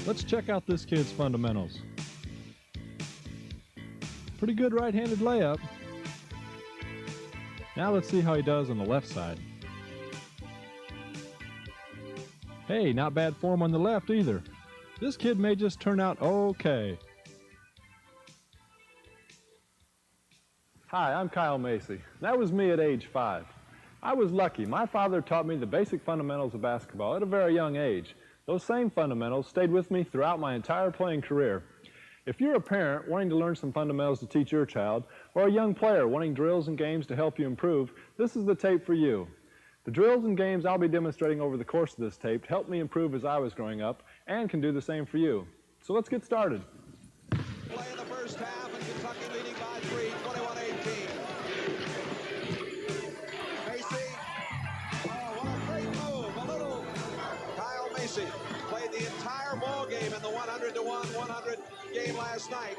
Let's check out this kid's fundamentals. Pretty good right-handed layup. Now let's see how he does on the left side. Hey, not bad form on the left either. This kid may just turn out okay. Hi, I'm Kyle Macy. That was me at age 5. I was lucky. My father taught me the basic fundamentals of basketball at a very young age. Those same fundamentals stayed with me throughout my entire playing career. If you're a parent wanting to learn some fundamentals to teach your child, or a young player wanting drills and games to help you improve, this is the tape for you. The drills and games I'll be demonstrating over the course of this tape helped me improve as I was growing up and can do the same for you. So let's get started. Play in the first half and Kentucky leading by 3, 21-18. Macy, oh, what a great move, a little. Kyle Macy played the entire ball game in the 100-100 game last night.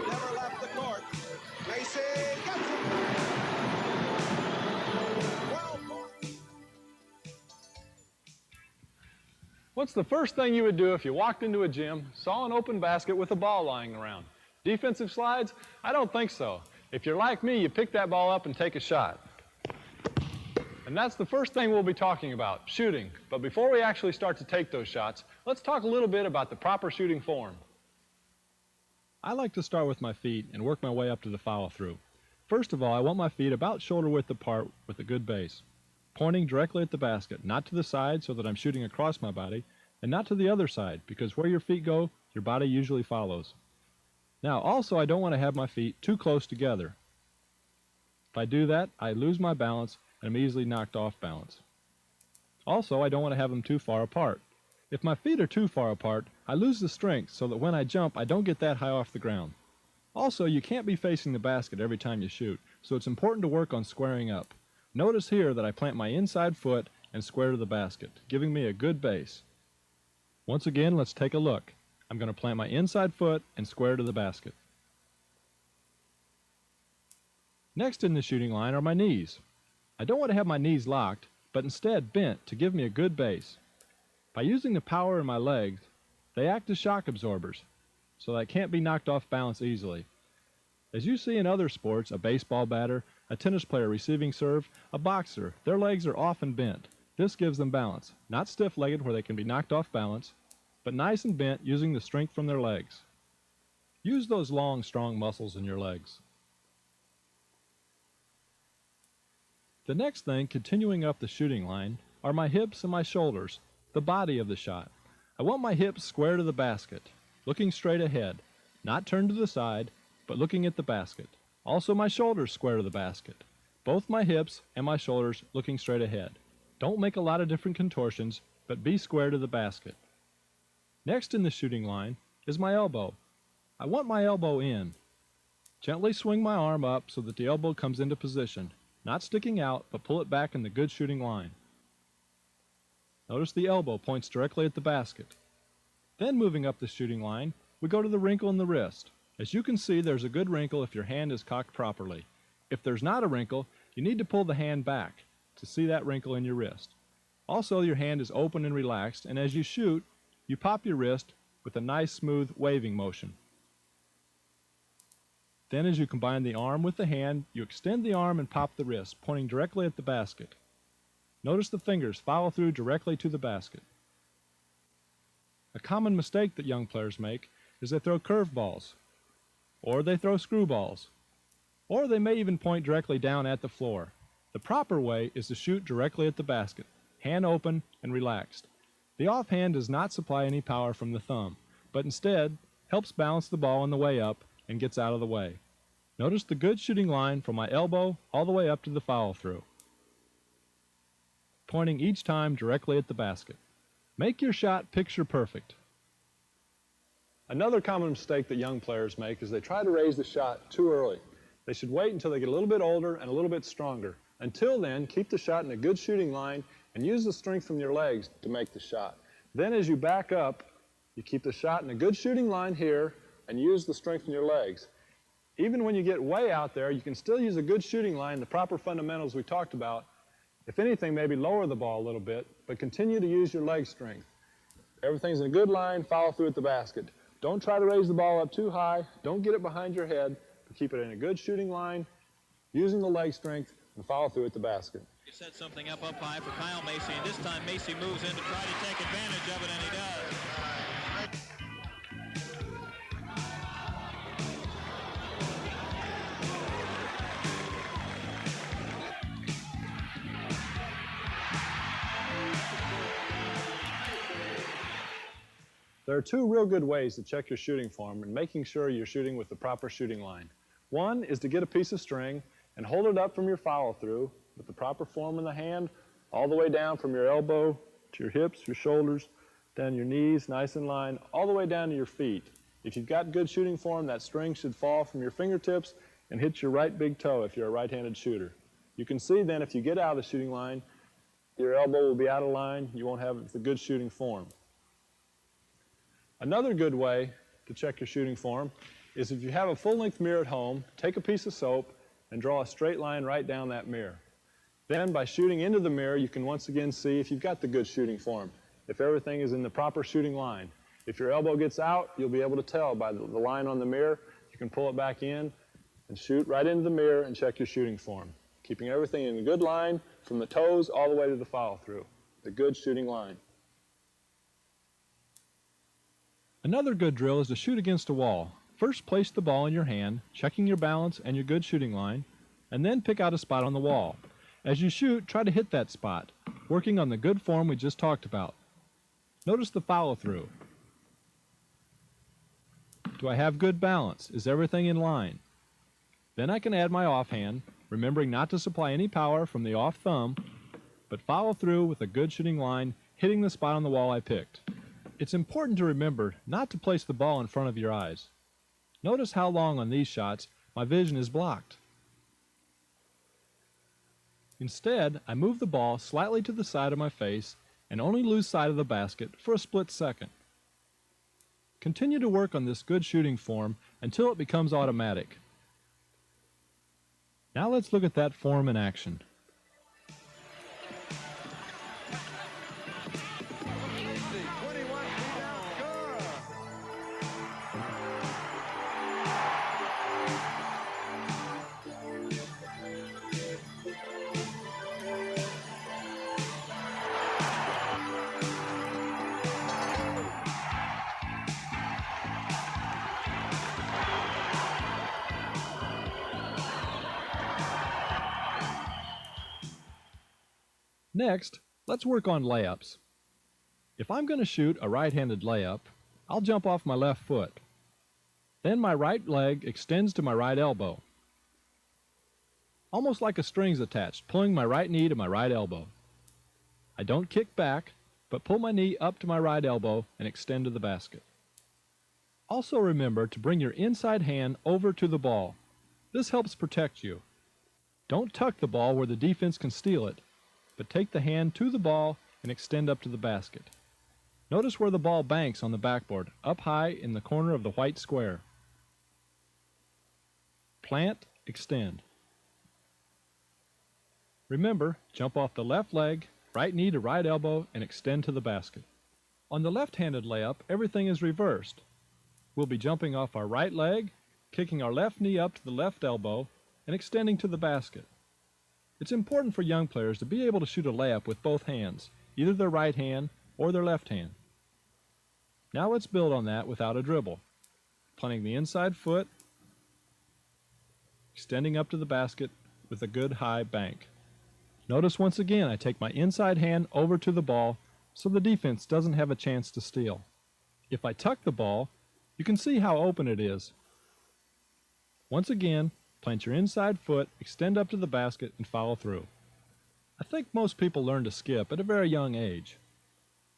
Never left the court. Macy gets it. 12 points. What's the first thing you would do if you walked into a gym, saw an open basket with a ball lying around? Defensive slides? I don't think so. If you're like me, you pick that ball up and take a shot. And that's the first thing we'll be talking about, shooting. But before we actually start to take those shots, let's talk a little bit about the proper shooting form. I like to start with my feet and work my way up to the follow-through. First of all, I want my feet about shoulder width apart with a good base, pointing directly at the basket, not to the side so that I'm shooting across my body, and not to the other side, because where your feet go, your body usually follows. Now, also, I don't want to have my feet too close together. If I do that, I lose my balance and I'm easily knocked off balance. Also, I don't want to have them too far apart. If my feet are too far apart, I lose the strength so that when I jump, I don't get that high off the ground. Also, you can't be facing the basket every time you shoot, so it's important to work on squaring up. Notice here that I plant my inside foot and square to the basket, giving me a good base. Once again, let's take a look. I'm going to plant my inside foot and square to the basket. Next in the shooting line are my knees. I don't want to have my knees locked, but instead bent to give me a good base. By using the power in my legs, they act as shock absorbers, so that I can't be knocked off balance easily. As you see in other sports, a baseball batter, a tennis player receiving serve, a boxer, their legs are often bent. This gives them balance, not stiff-legged where they can be knocked off balance, but nice and bent using the strength from their legs. Use those long, strong muscles in your legs. The next thing, continuing up the shooting line, are my hips and my shoulders, the body of the shot. I want my hips square to the basket, looking straight ahead, not turned to the side, but looking at the basket. Also my shoulders square to the basket, both my hips and my shoulders looking straight ahead. Don't make a lot of different contortions, but be square to the basket. Next in the shooting line is my elbow. I want my elbow in. Gently swing my arm up so that the elbow comes into position, not sticking out, but pull it back in the good shooting line. Notice the elbow points directly at the basket. Then moving up the shooting line, we go to the wrinkle in the wrist. As you can see, there's a good wrinkle if your hand is cocked properly. If there's not a wrinkle, you need to pull the hand back to see that wrinkle in your wrist. Also, your hand is open and relaxed, and as you shoot, you pop your wrist with a nice smooth waving motion. Then as you combine the arm with the hand, you extend the arm and pop the wrist, pointing directly at the basket. Notice the fingers follow through directly to the basket. A common mistake that young players make is they throw curveballs, or they throw screwballs, or they may even point directly down at the floor. The proper way is to shoot directly at the basket, hand open and relaxed. The offhand does not supply any power from the thumb, but instead helps balance the ball on the way up and gets out of the way. Notice the good shooting line from my elbow all the way up to the follow-through, pointing each time directly at the basket. Make your shot picture perfect. Another common mistake that young players make is they try to raise the shot too early. They should wait until they get a little bit older and a little bit stronger. Until then, keep the shot in a good shooting line and use the strength from your legs to make the shot. Then as you back up, you keep the shot in a good shooting line here and use the strength from your legs. Even when you get way out there, you can still use a good shooting line, the proper fundamentals we talked about. If anything, maybe lower the ball a little bit, but continue to use your leg strength. Everything's in a good line, follow through at the basket. Don't try to raise the ball up too high, don't get it behind your head, but keep it in a good shooting line, using the leg strength, and follow through at the basket. He set something up high for Kyle Macy, and this time Macy moves in to try to take advantage of it, and he does. There are two real good ways to check your shooting form and making sure you're shooting with the proper shooting line. One is to get a piece of string and hold it up from your follow-through with the proper form in the hand, all the way down from your elbow to your hips, your shoulders, down your knees, nice in line, all the way down to your feet. If you've got good shooting form, that string should fall from your fingertips and hit your right big toe if you're a right-handed shooter. You can see then if you get out of the shooting line, your elbow will be out of line, you won't have the good shooting form. Another good way to check your shooting form is if you have a full-length mirror at home, take a piece of soap and draw a straight line right down that mirror. Then by shooting into the mirror, you can once again see if you've got the good shooting form, if everything is in the proper shooting line. If your elbow gets out, you'll be able to tell by the line on the mirror. You can pull it back in and shoot right into the mirror and check your shooting form, keeping everything in a good line from the toes all the way to the follow-through, the good shooting line. Another good drill is to shoot against a wall. First, place the ball in your hand, checking your balance and your good shooting line, and then pick out a spot on the wall. As you shoot, try to hit that spot, working on the good form we just talked about. Notice the follow-through. Do I have good balance? Is everything in line? Then I can add my offhand, remembering not to supply any power from the off thumb, but follow through with a good shooting line, hitting the spot on the wall I picked. It's important to remember not to place the ball in front of your eyes. Notice how long on these shots my vision is blocked. Instead, I move the ball slightly to the side of my face and only lose sight of the basket for a split second. Continue to work on this good shooting form until it becomes automatic. Now let's look at that form in action. Next, let's work on layups. If I'm going to shoot a right-handed layup, I'll jump off my left foot. Then my right leg extends to my right elbow, almost like a string's attached, pulling my right knee to my right elbow. I don't kick back, but pull my knee up to my right elbow and extend to the basket. Also remember to bring your inside hand over to the ball. This helps protect you. Don't tuck the ball where the defense can steal it, but take the hand to the ball and extend up to the basket. Notice where the ball banks on the backboard, up high in the corner of the white square. Plant, extend. Remember, jump off the left leg, right knee to right elbow, and extend to the basket. On the left-handed layup, everything is reversed. We'll be jumping off our right leg, kicking our left knee up to the left elbow, and extending to the basket. It's important for young players to be able to shoot a layup with both hands, either their right hand or their left hand. Now let's build on that without a dribble. Planting the inside foot, extending up to the basket with a good high bank. Notice once again I take my inside hand over to the ball so the defense doesn't have a chance to steal. If I tuck the ball, you can see how open it is. Once again, plant your inside foot, extend up to the basket, and follow through. I think most people learn to skip at a very young age,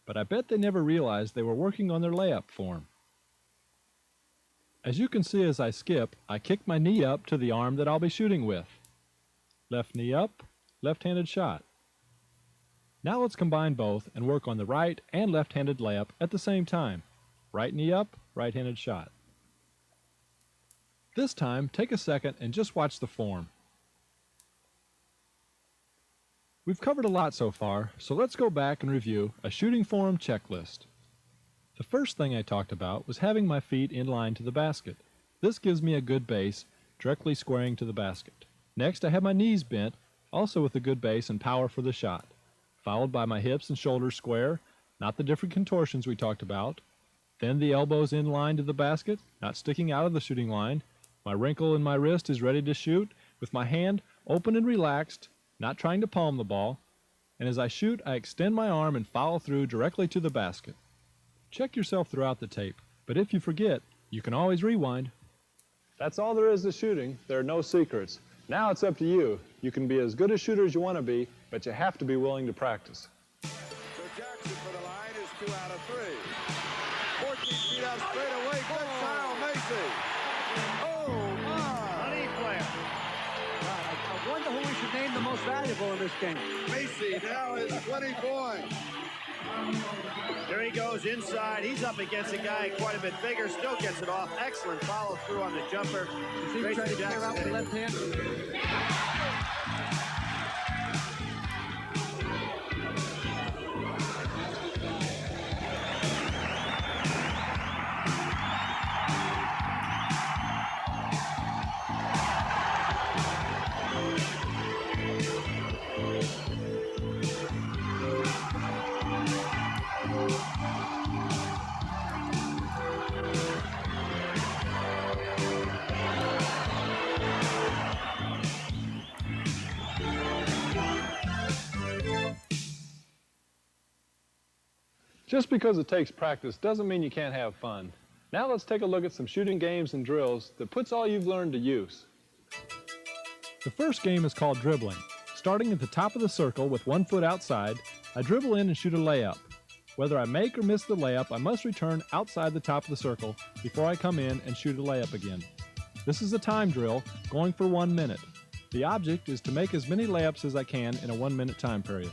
but I bet they never realized they were working on their layup form. As you can see as I skip, I kick my knee up to the arm that I'll be shooting with. Left knee up, left-handed shot. Now let's combine both and work on the right and left-handed layup at the same time. Right knee up, right-handed shot. This time, take a second and just watch the form. We've covered a lot so far, so let's go back and review a shooting form checklist. The first thing I talked about was having my feet in line to the basket. This gives me a good base, directly squaring to the basket. Next, I have my knees bent, also with a good base and power for the shot, followed by my hips and shoulders square, not the different contortions we talked about. Then the elbows in line to the basket, not sticking out of the shooting line. My wrinkle in my wrist is ready to shoot, with my hand open and relaxed, not trying to palm the ball. And as I shoot, I extend my arm and follow through directly to the basket. Check yourself throughout the tape, but if you forget, you can always rewind. That's all there is to shooting. There are no secrets. Now it's up to you. You can be as good a shooter as you want to be, but you have to be willing to practice. So Jackson for the line is 2 out of 3. 14 feet out straight away. Good Kyle Macy. Oh, my. Money player. I wonder who we should name the most valuable in this game. Macy now is 20 points. There he goes inside. He's up against a guy quite a bit bigger. Still gets it off. Excellent follow through on the jumper. Is he trying to clear out with the left hand? Just because it takes practice doesn't mean you can't have fun. Now let's take a look at some shooting games and drills that puts all you've learned to use. The first game is called dribbling. Starting at the top of the circle with one foot outside, I dribble in and shoot a layup. Whether I make or miss the layup, I must return outside the top of the circle before I come in and shoot a layup again. This is a time drill, going for 1 minute. The object is to make as many layups as I can in a 1 minute time period.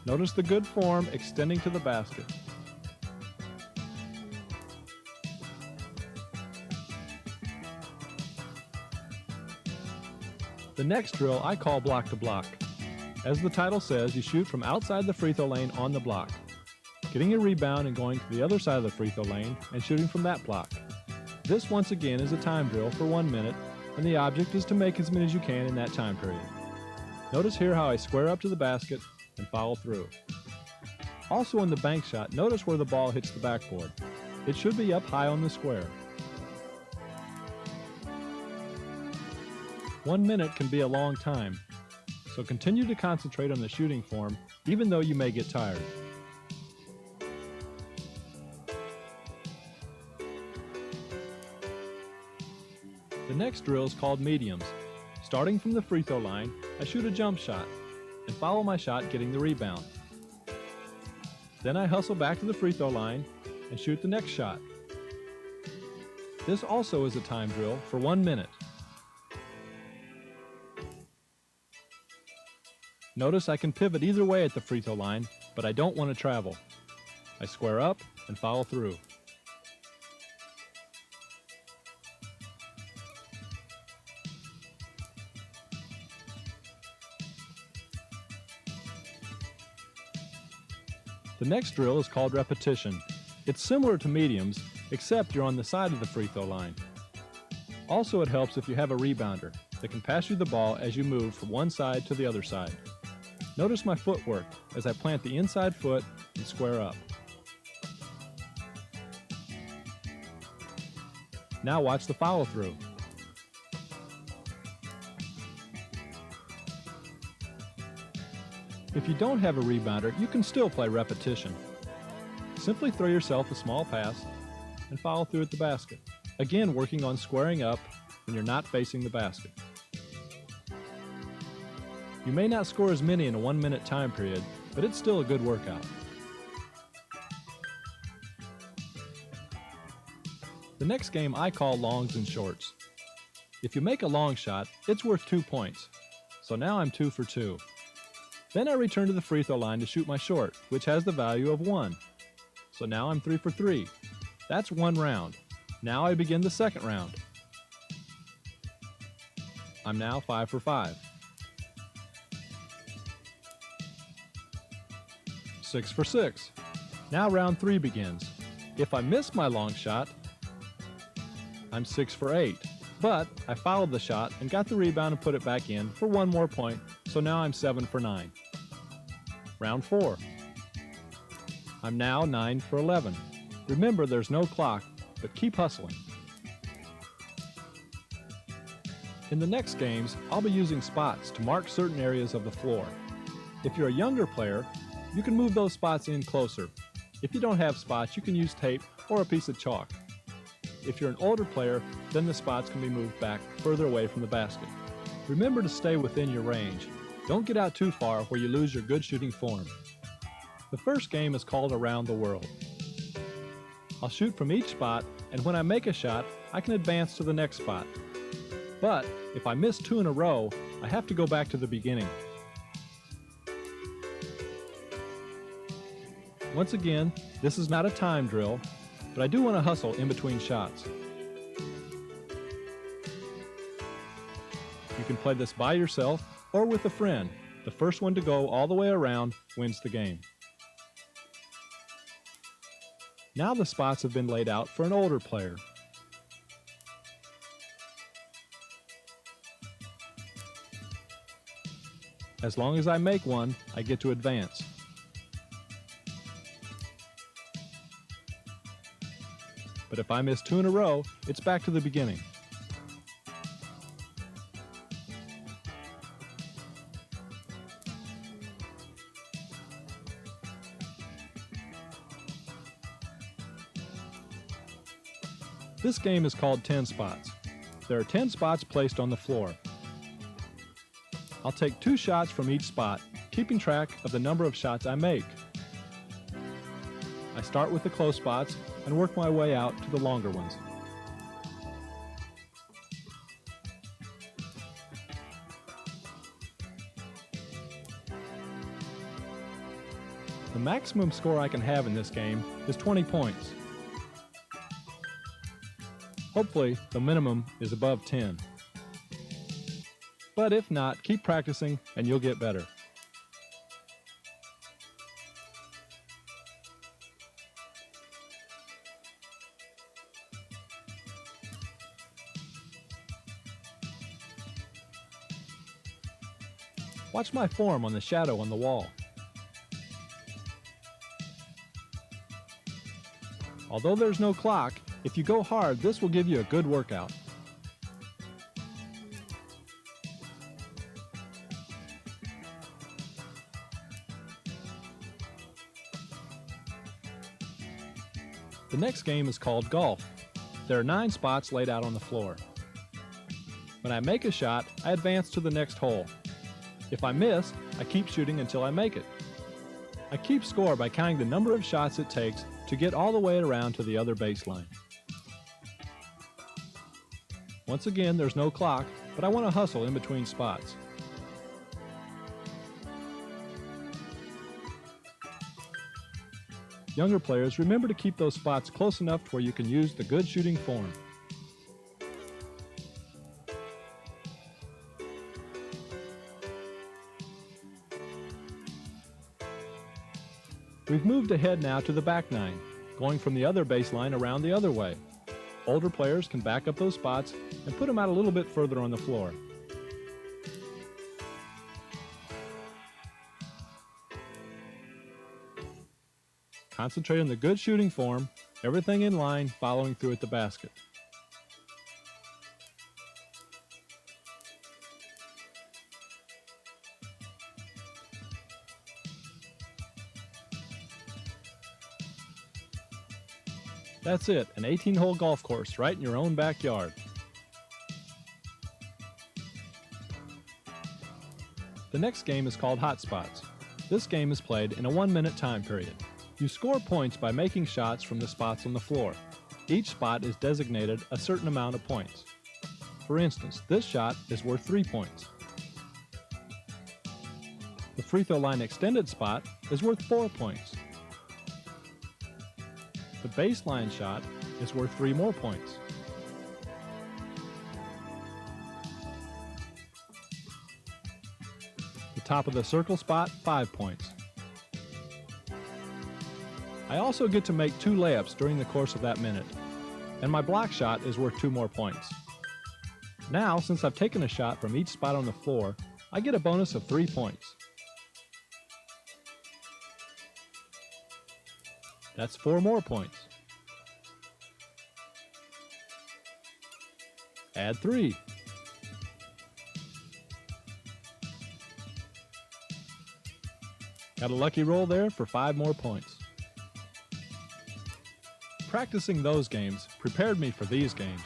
Notice the good form extending to the basket. The next drill I call block to block. As the title says, you shoot from outside the free throw lane on the block, getting a rebound and going to the other side of the free throw lane and shooting from that block. This once again is a time drill for 1 minute, and the object is to make as many as you can in that time period. Notice here how I square up to the basket and follow through. Also in the bank shot, notice where the ball hits the backboard. It should be up high on the square. 1 minute can be a long time, so continue to concentrate on the shooting form even though you may get tired. The next drill is called mediums. Starting from the free throw line, I shoot a jump shot and follow my shot getting the rebound. Then I hustle back to the free throw line and shoot the next shot. This also is a time drill for 1 minute. Notice I can pivot either way at the free throw line, but I don't want to travel. I square up and follow through. The next drill is called repetition. It's similar to mediums, except you're on the side of the free throw line. Also, it helps if you have a rebounder that can pass you the ball as you move from one side to the other side. Notice my footwork as I plant the inside foot and square up. Now watch the follow through. If you don't have a rebounder, you can still play repetition. Simply throw yourself a small pass and follow through at the basket. Again, working on squaring up when you're not facing the basket. You may not score as many in a 1 minute time period, but it's still a good workout. The next game I call longs and shorts. If you make a long shot, it's worth 2 points. So now I'm 2 for 2. Then I return to the free throw line to shoot my short, which has the value of 1. So now I'm 3 for 3. That's 1 round. Now I begin the second round. I'm now 5 for 5. 6 for 6. Now round 3 begins. If I miss my long shot, I'm 6 for 8. But I fouled the shot and got the rebound and put it back in for 1 more point, so now I'm 7 for 9. Round 4. I'm now 9 for 11. Remember, there's no clock, but keep hustling. In the next games, I'll be using spots to mark certain areas of the floor. If you're a younger player, you can move those spots in closer. If you don't have spots, you can use tape or a piece of chalk. If you're an older player, then the spots can be moved back further away from the basket. Remember to stay within your range. Don't get out too far where you lose your good shooting form. The first game is called Around the World. I'll shoot from each spot, and when I make a shot, I can advance to the next spot. But if I miss 2 in a row, I have to go back to the beginning. Once again, this is not a time drill, but I do want to hustle in between shots. You can play this by yourself or with a friend. The first one to go all the way around wins the game. Now the spots have been laid out for an older player. As long as I make one, I get to advance. But if I miss 2 in a row, it's back to the beginning. This game is called 10 spots. There are 10 spots placed on the floor. I'll take 2 shots from each spot, keeping track of the number of shots I make. I start with the close spots and work my way out to the longer ones. The maximum score I can have in this game is 20 points. Hopefully, the minimum is above 10. But if not, keep practicing and you'll get better. Watch my form on the shadow on the wall. Although there's no clock, if you go hard, this will give you a good workout. The next game is called golf. There are 9 spots laid out on the floor. When I make a shot, I advance to the next hole. If I miss, I keep shooting until I make it. I keep score by counting the number of shots it takes to get all the way around to the other baseline. Once again, there's no clock, but I want to hustle in between spots. Younger players, remember to keep those spots close enough to where you can use the good shooting form. We've moved ahead now to the back 9, going from the other baseline around the other way. Older players can back up those spots and put them out a little bit further on the floor. Concentrate on the good shooting form, everything in line, following through at the basket. That's it, an 18-hole golf course right in your own backyard. The next game is called Hot Spots. This game is played in a 1-minute time period. You score points by making shots from the spots on the floor. Each spot is designated a certain amount of points. For instance, this shot is worth 3 points. The free throw line extended spot is worth 4 points. The baseline shot is worth 3 more points. The top of the circle spot, 5 points. I also get to make 2 layups during the course of that minute, and my block shot is worth 2 more points. Now, since I've taken a shot from each spot on the floor, I get a bonus of 3 points. That's 4 more points. Add 3. Got a lucky roll there for 5 more points. Practicing those games prepared me for these games.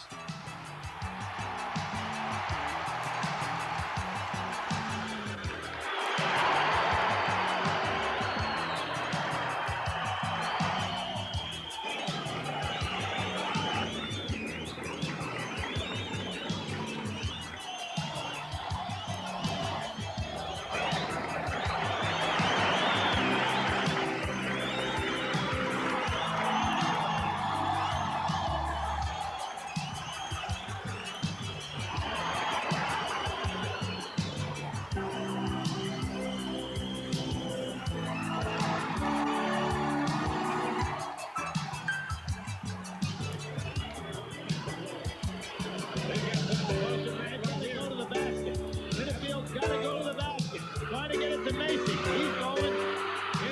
Trying to get it to Macy. He's going in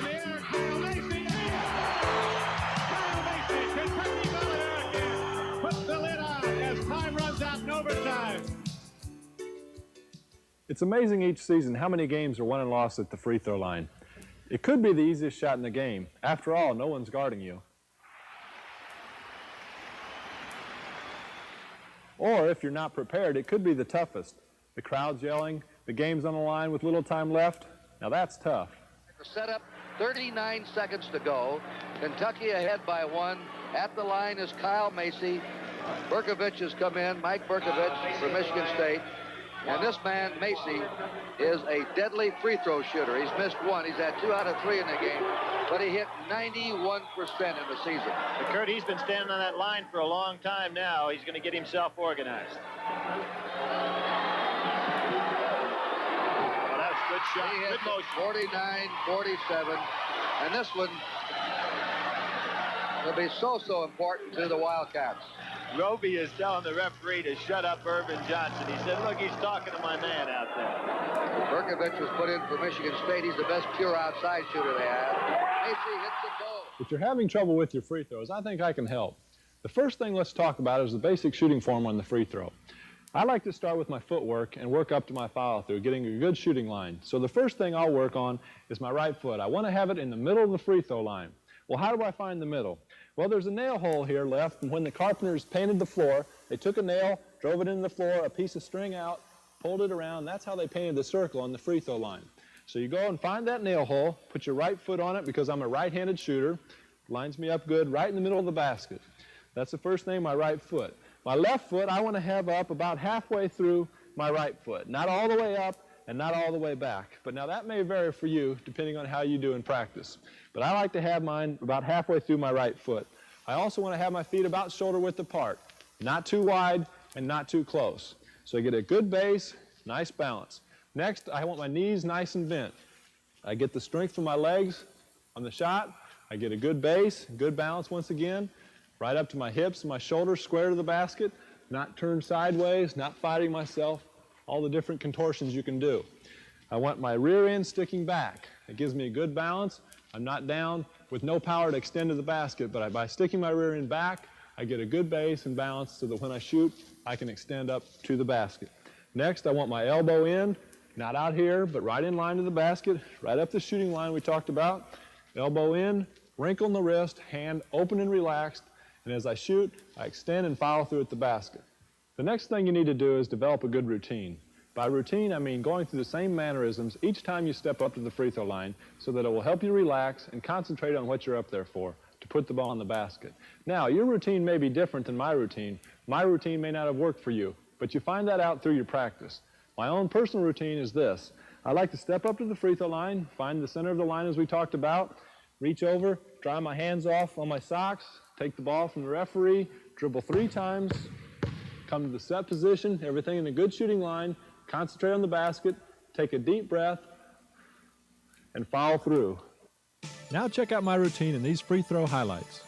the air. Kyle Macy. Kyle Macy. Kentucky All-American. Puts the lid on as time runs out in overtime. It's amazing each season how many games are won and lost at the free throw line. It could be the easiest shot in the game. After all, no one's guarding you. Or if you're not prepared, it could be the toughest. The crowd's yelling, the game's on the line with little time left. Now that's tough. Set up, 39 seconds to go. Kentucky ahead by 1. At the line is Kyle Macy. Berkovich has come in, Mike Berkovich from Michigan State. And this man, Macy, is a deadly free throw shooter. He's missed 1. He's had 2 out of 3 in the game, but he hit 91% in the season. But Kurt, he's been standing on that line for a long time now. He's going to get himself organized. Oh, that's a good shot. He hit Good motion. 49-47. And this one will be so important to the Wildcats. Roby is telling the referee to shut up Irvin Johnson. He said, look, he's talking to my man out there. Berkovich was put in for Michigan State. He's the best pure outside shooter they have. Macy hits the goal. If you're having trouble with your free throws, I think I can help. The first thing let's talk about is the basic shooting form on the free throw. I like to start with my footwork and work up to my follow-through, getting a good shooting line. So the first thing I'll work on is my right foot. I want to have it in the middle of the free throw line. Well, how do I find the middle? Well, there's a nail hole here left, and when the carpenters painted the floor, they took a nail, drove it into the floor, a piece of string out, pulled it around. That's how they painted the circle on the free throw line. So you go and find that nail hole, put your right foot on it because I'm a right-handed shooter. Lines me up good right in the middle of the basket. That's the first thing, my right foot. My left foot, I want to have up about halfway through my right foot. Not all the way up and not all the way back. But now that may vary for you depending on how you do in practice. But I like to have mine about halfway through my right foot. I also want to have my feet about shoulder width apart, not too wide and not too close. So I get a good base, nice balance. Next, I want my knees nice and bent. I get the strength from my legs on the shot. I get a good base, good balance once again, right up to my hips and my shoulders square to the basket, not turned sideways, not fighting myself, all the different contortions you can do. I want my rear end sticking back. It gives me a good balance. I'm not down with no power to extend to the basket, but by sticking my rear end back, I get a good base and balance so that when I shoot, I can extend up to the basket. Next, I want my elbow in, not out here, but right in line to the basket, right up the shooting line we talked about. Elbow in, wrinkle in the wrist, hand open and relaxed, and as I shoot, I extend and follow through at the basket. The next thing you need to do is develop a good routine. By routine, I mean going through the same mannerisms each time you step up to the free throw line so that it will help you relax and concentrate on what you're up there for, to put the ball in the basket. Now, your routine may be different than my routine. My routine may not have worked for you, but you find that out through your practice. My own personal routine is this. I like to step up to the free throw line, find the center of the line as we talked about, reach over, dry my hands off on my socks, take the ball from the referee, dribble 3 times, come to the set position, everything in a good shooting line, concentrate on the basket, take a deep breath, and follow through. Now check out my routine in these free throw highlights.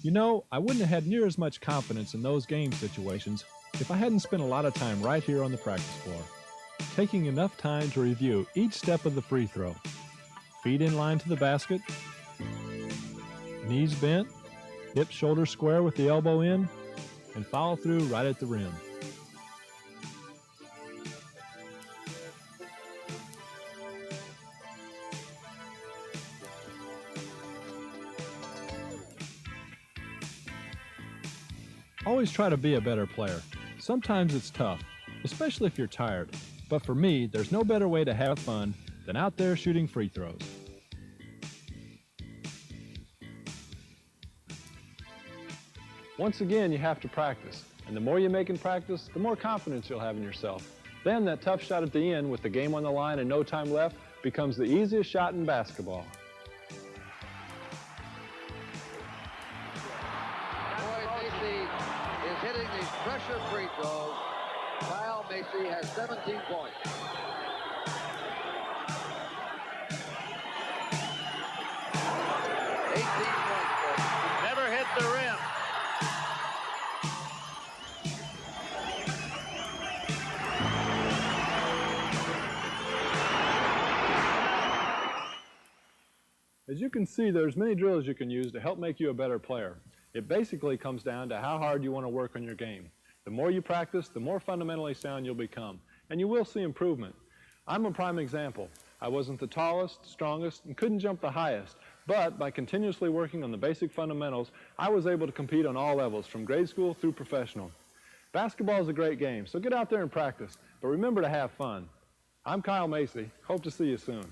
You know, I wouldn't have had near as much confidence in those game situations if I hadn't spent a lot of time right here on the practice floor, taking enough time to review each step of the free throw. Feet in line to the basket, knees bent, hips shoulder square with the elbow in, and follow through right at the rim. Always try to be a better player. Sometimes it's tough, especially if you're tired. But for me, there's no better way to have fun than out there shooting free throws. Once again, you have to practice. And the more you make in practice, the more confidence you'll have in yourself. Then that tough shot at the end with the game on the line and no time left becomes the easiest shot in basketball. Hitting these pressure free throws. Kyle Macy has 17 points. Never hit the rim. As you can see, there's many drills you can use to help make you a better player. It basically comes down to how hard you want to work on your game. The more you practice, the more fundamentally sound you'll become, and you will see improvement. I'm a prime example. I wasn't the tallest, strongest, and couldn't jump the highest, but by continuously working on the basic fundamentals, I was able to compete on all levels, from grade school through professional. Basketball is a great game, so get out there and practice, but remember to have fun. I'm Kyle Macy. Hope to see you soon.